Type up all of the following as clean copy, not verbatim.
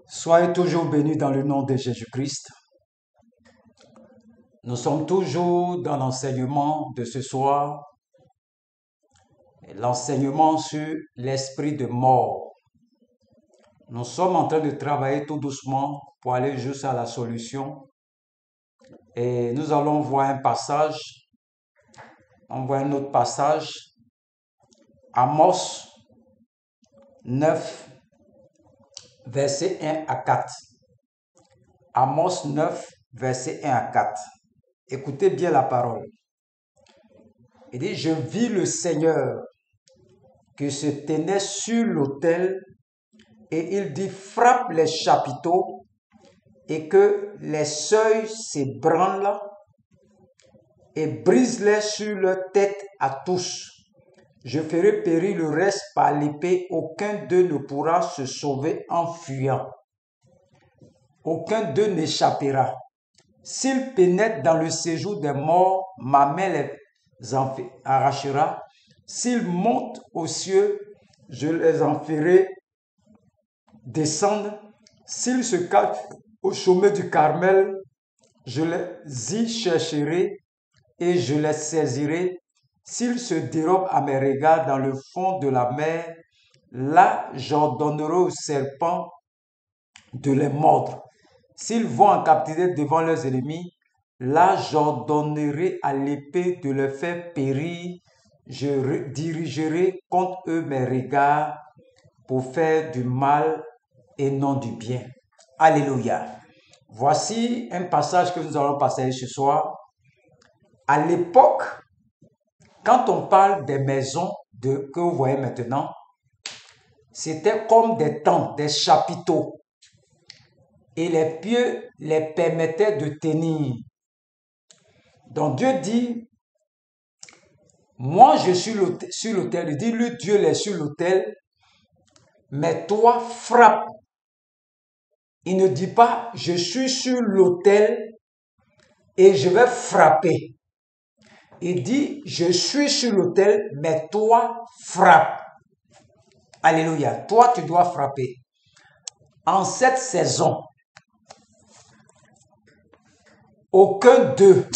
Soyez toujours bénis dans le nom de Jésus-Christ. Nous sommes toujours dans l'enseignement de ce soir, l'enseignement sur l'esprit de mort. Nous sommes en train de travailler tout doucement pour aller jusqu'à la solution. Et nous allons voir un passage, on voit un autre passage, Amos 9, versets 1 à 4. Amos 9, versets 1 à 4. Écoutez bien la parole. Il dit, je vis le Seigneur qui se tenait sur l'autel et il dit, frappe les chapiteaux et que les seuils s'ébranlent et brise-les sur leur tête à tous. Je ferai périr le reste par l'épée, aucun d'eux ne pourra se sauver en fuyant. Aucun d'eux n'échappera. S'ils pénètrent dans le séjour des morts, ma main les arrachera. S'ils montent aux cieux, je les en ferai descendre. S'ils se cachent au sommet du Carmel, je les y chercherai et je les saisirai. S'ils se dérobent à mes regards dans le fond de la mer, là j'ordonnerai aux serpents de les mordre. S'ils vont en captivité devant leurs ennemis, là j'ordonnerai à l'épée de les faire périr. Je dirigerai contre eux mes regards pour faire du mal et non du bien. Alléluia. Voici un passage que nous allons passer ce soir. À l'époque, quand on parle des maisons que vous voyez maintenant, c'était comme des tentes, des chapiteaux. Et les pieux les permettaient de tenir. Donc Dieu dit, moi je suis sur l'autel. Il dit, le Dieu est sur l'autel, mais toi frappe. Il ne dit pas, je suis sur l'autel et je vais frapper. Il dit, je suis sur l'autel, mais toi frappe. Alléluia. Toi, tu dois frapper. En cette saison, aucun d'eux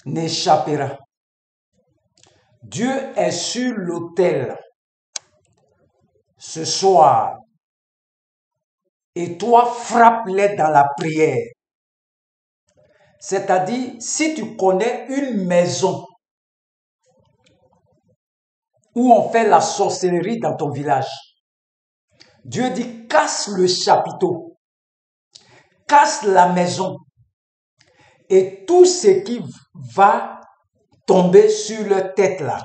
n'échappera. Dieu est sur l'autel ce soir. Et toi, frappe-les dans la prière. C'est-à-dire, si tu connais une maison où on fait la sorcellerie dans ton village, Dieu dit, casse le chapiteau, casse la maison, et tout ce qui va tomber sur leur tête là.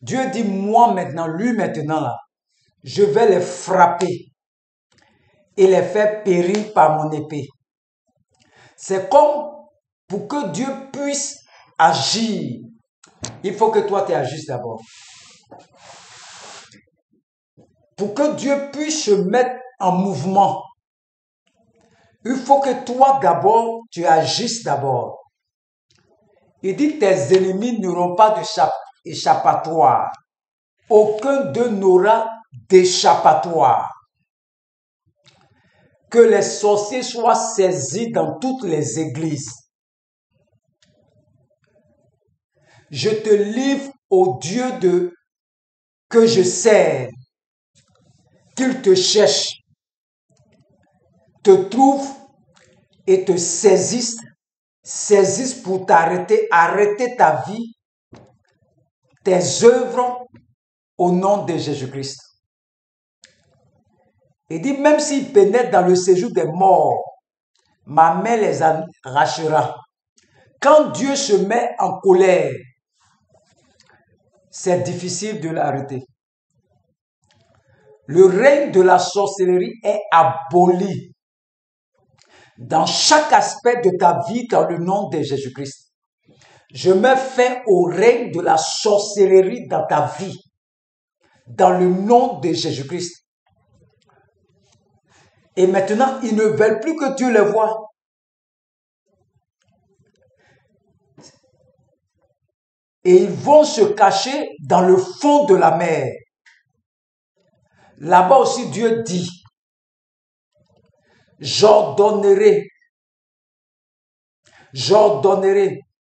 Dieu dit, moi maintenant, lui maintenant là, je vais les frapper et les faire périr par mon épée. C'est comme pour que Dieu puisse agir, il faut que toi tu agisses d'abord. Pour que Dieu puisse se mettre en mouvement, il faut que toi d'abord tu agisses d'abord. Il dit tes ennemis n'auront pas d'échappatoire. Aucun d'eux n'aura d'échappatoire. Que les sorciers soient saisis dans toutes les églises. Je te livre au Dieu que je sers, qu'il te cherche, te trouve et te saisisse pour t'arrêter, arrêter ta vie, tes œuvres au nom de Jésus-Christ. Il dit, même s'ils pénètrent dans le séjour des morts, ma main les arrachera. Quand Dieu se met en colère, c'est difficile de l'arrêter. Le règne de la sorcellerie est aboli dans chaque aspect de ta vie dans le nom de Jésus-Christ. Je mets fin au règne de la sorcellerie dans ta vie dans le nom de Jésus-Christ. Et maintenant, ils ne veulent plus que Dieu les voie. Et ils vont se cacher dans le fond de la mer. Là-bas aussi, Dieu dit, j'ordonnerai,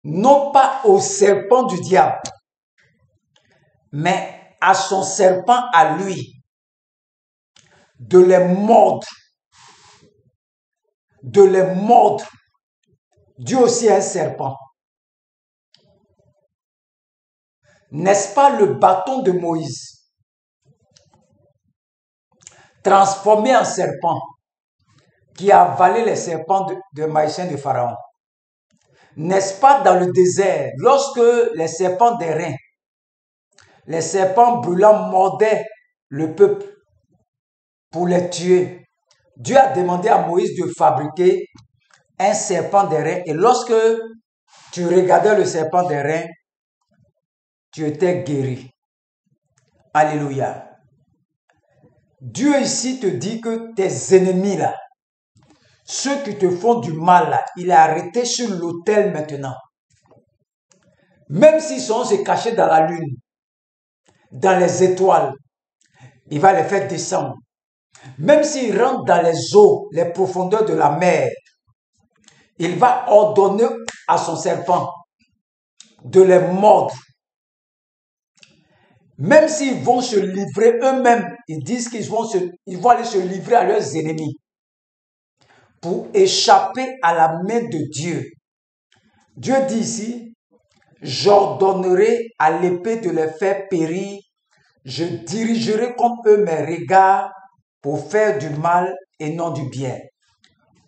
non pas au serpent du diable, mais à son serpent à lui, de les mordre. De les mordre. Dieu aussi est un serpent. N'est-ce pas le bâton de Moïse, transformé en serpent, qui a avalé les serpents de magiciens de Pharaon? N'est-ce pas dans le désert, lorsque les serpents d'airain, les serpents brûlants mordaient le peuple pour les tuer, Dieu a demandé à Moïse de fabriquer un serpent d'airain, et lorsque tu regardais le serpent d'airain, tu étais guéri. Alléluia. Dieu ici te dit que tes ennemis là, ceux qui te font du mal là, il a arrêté sur l'autel maintenant. Même s'ils sont se cacher dans la lune, dans les étoiles, il va les faire descendre. Même s'ils rentrent dans les eaux, les profondeurs de la mer, il va ordonner à son serpent de les mordre. Même s'ils vont se livrer eux-mêmes, ils disent qu'ils vont aller se livrer à leurs ennemis pour échapper à la main de Dieu. Dieu dit ici, j'ordonnerai à l'épée de les faire périr, je dirigerai contre eux mes regards pour faire du mal et non du bien.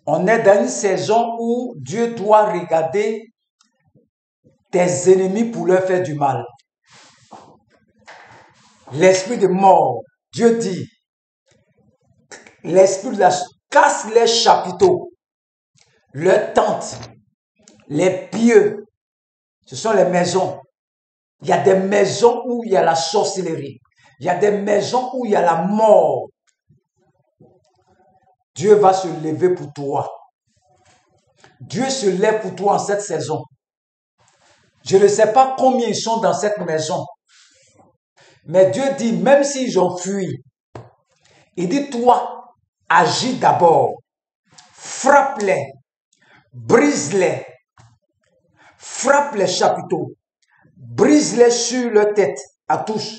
On est dans une saison où Dieu doit regarder tes ennemis pour leur faire du mal. L'esprit de mort, Dieu dit, l'esprit de la casse les chapiteaux, leurs tentes, les pieux, ce sont les maisons. Il y a des maisons où il y a la sorcellerie. Il y a des maisons où il y a la mort. Dieu va se lever pour toi. Dieu se lève pour toi en cette saison. Je ne sais pas combien ils sont dans cette maison. Mais Dieu dit, même s'ils ont fui, il dit, toi, agis d'abord. Frappe-les. Brise-les. Frappe les chapiteaux. Brise-les sur leur tête à tous.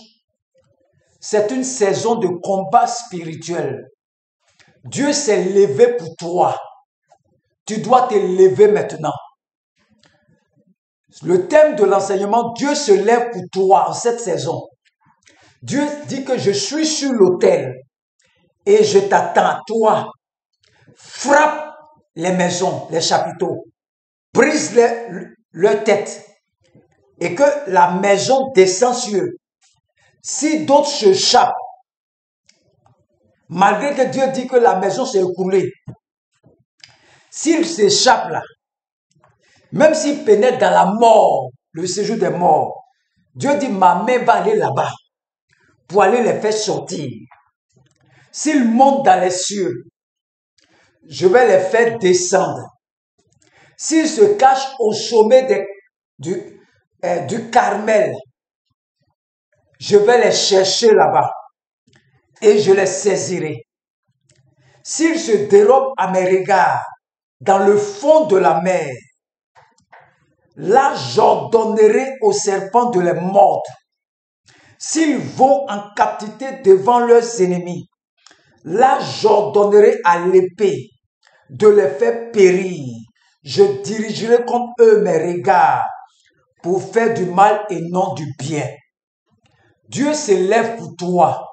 C'est une saison de combat spirituel. Dieu s'est levé pour toi. Tu dois te lever maintenant. Le thème de l'enseignement, Dieu se lève pour toi en cette saison. Dieu dit que je suis sur l'autel et je t'attends, toi. Frappe les maisons, les chapiteaux. Brise leur tête et que la maison descend sur eux. Si d'autres s'échappent, malgré que Dieu dit que la maison s'est écoulée, s'ils s'échappent là, même s'ils pénètrent dans la mort, le séjour des morts, Dieu dit, ma main va aller là-bas pour aller les faire sortir. S'ils montent dans les cieux, je vais les faire descendre. S'ils se cachent au sommet du Carmel, je vais les chercher là-bas et je les saisirai. S'ils se dérobent à mes regards dans le fond de la mer, là j'ordonnerai aux serpents de les mordre. S'ils vont en captivité devant leurs ennemis, là j'ordonnerai à l'épée de les faire périr. Je dirigerai contre eux mes regards pour faire du mal et non du bien. Dieu se lève pour toi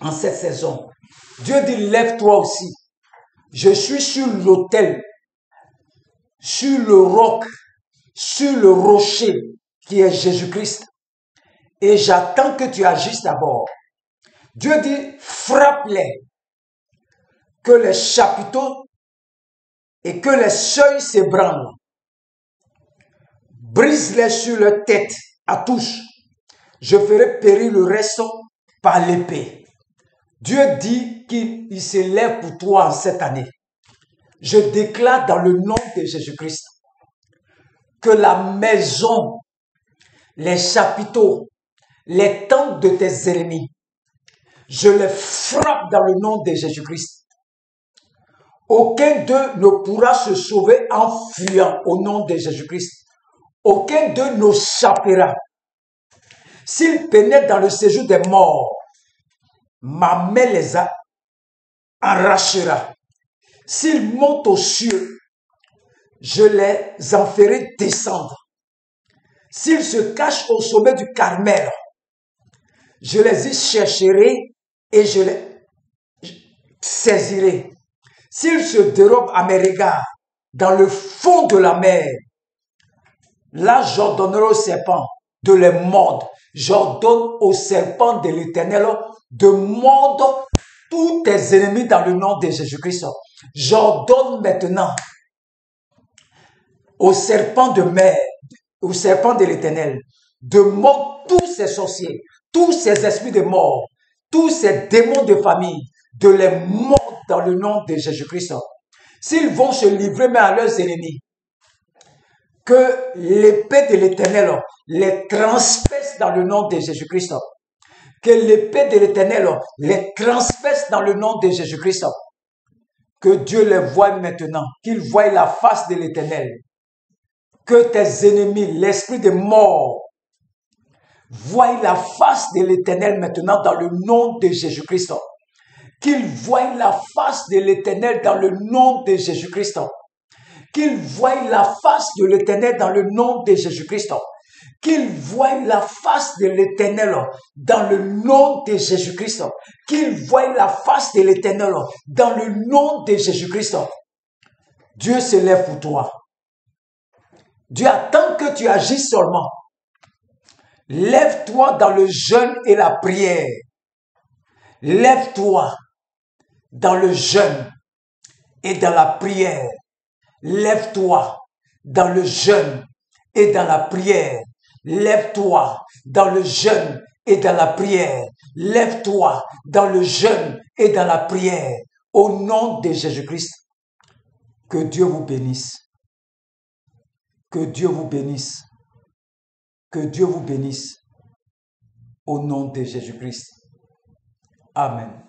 en cette saison. Dieu dit, lève-toi aussi. Je suis sur l'autel, sur le roc, sur le rocher qui est Jésus-Christ. Et j'attends que tu agisses d'abord. Dieu dit, frappe-les, que les chapiteaux et que les seuils s'ébranlent. Brise-les sur leur tête à tous. Je ferai périr le reste par l'épée. Dieu dit qu'il se lève pour toi en cette année. Je déclare dans le nom de Jésus-Christ que la maison, les chapiteaux, les tentes de tes ennemis, Je les frappe dans le nom de Jésus-Christ. Aucun d'eux ne pourra se sauver en fuyant au nom de Jésus-Christ. Aucun d'eux n'échappera. S'ils pénètrent dans le séjour des morts, ma main les arrachera. S'ils montent aux cieux, je les en ferai descendre. S'ils se cachent au sommet du Carmel, je les y chercherai et je les saisirai. S'ils se dérobent à mes regards dans le fond de la mer, là j'ordonnerai au serpent de les mordre. J'ordonne au serpent de l'Éternel de mordre tous tes ennemis dans le nom de Jésus-Christ. J'ordonne maintenant au serpent de mer, au serpent de l'Éternel, de mordre tous ces sorciers, tous ces esprits de mort, tous ces démons de famille, de les mordre dans le nom de Jésus-Christ. S'ils vont se livrer mais à leurs ennemis, que l'épée de l'Éternel les transperce dans le nom de Jésus-Christ. Que l'épée de l'Éternel les transperce dans le nom de Jésus-Christ. Que Dieu les voie maintenant, qu'ils voient la face de l'Éternel. Que tes ennemis, l'esprit de mort, voient la face de l'Éternel maintenant dans le nom de Jésus-Christ. Qu'ils voient la face de l'Éternel dans le nom de Jésus-Christ. Qu'ils voient la face de l'Éternel dans le nom de Jésus-Christ. Qu'ils voient la face de l'Éternel dans le nom de Jésus-Christ. Qu'ils voient la face de l'Éternel dans le nom de Jésus-Christ. Dieu se lève pour toi. Dieu attend que tu agisses seulement. Lève-toi dans le jeûne et la prière. Lève-toi dans le jeûne et dans la prière. Lève-toi dans le jeûne et dans la prière. Lève-toi dans le jeûne et dans la prière. Lève-toi dans le jeûne et dans la prière. Au nom de Jésus-Christ, que Dieu vous bénisse. Que Dieu vous bénisse. Que Dieu vous bénisse. Au nom de Jésus-Christ. Amen.